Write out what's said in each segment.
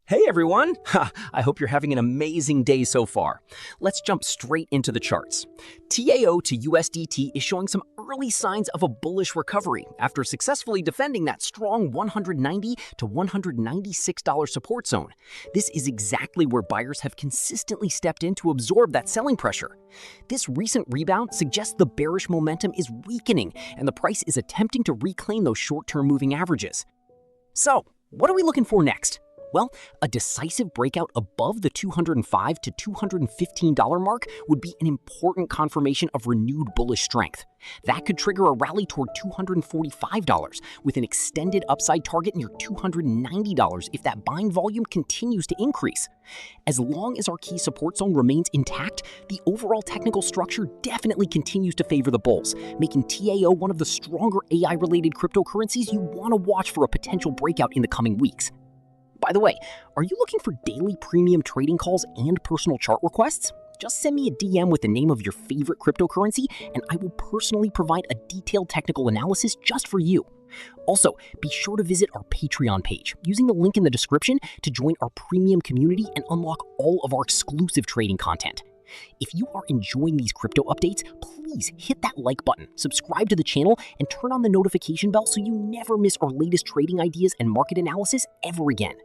Hey everyone! I hope you're having an amazing day so far. Let's jump straight into the charts. TAO to USDT is showing some early signs of a bullish recovery after successfully defending that strong $190 to $196 support zone. This is exactly where buyers have consistently stepped in to absorb that selling pressure. This recent rebound suggests the bearish momentum is weakening and the price is attempting to reclaim those short-term moving averages. So, what are we looking for next? Well, a decisive breakout above the $205 to $215 mark would be an important confirmation of renewed bullish strength. That could trigger a rally toward $245, with an extended upside target near $290 if that buying volume continues to increase. As long as our key support zone remains intact, the overall technical structure definitely continues to favor the bulls, making TAO one of the stronger AI-related cryptocurrencies you want to watch for a potential breakout in the coming weeks. By the way, are you looking for daily premium trading calls and personal chart requests? Just send me a DM with the name of your favorite cryptocurrency, and I will personally provide a detailed technical analysis just for you. Also, be sure to visit our Patreon page using the link in the description to join our premium community and unlock all of our exclusive trading content. If you are enjoying these crypto updates, please hit that like button, subscribe to the channel, and turn on the notification bell so you never miss our latest trading ideas and market analysis ever again.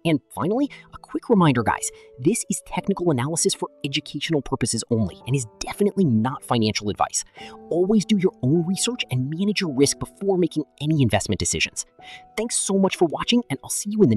And finally, a quick reminder, guys, this is technical analysis for educational purposes only and is definitely not financial advice. Always do your own research and manage your risk before making any investment decisions. Thanks so much for watching, and I'll see you in the next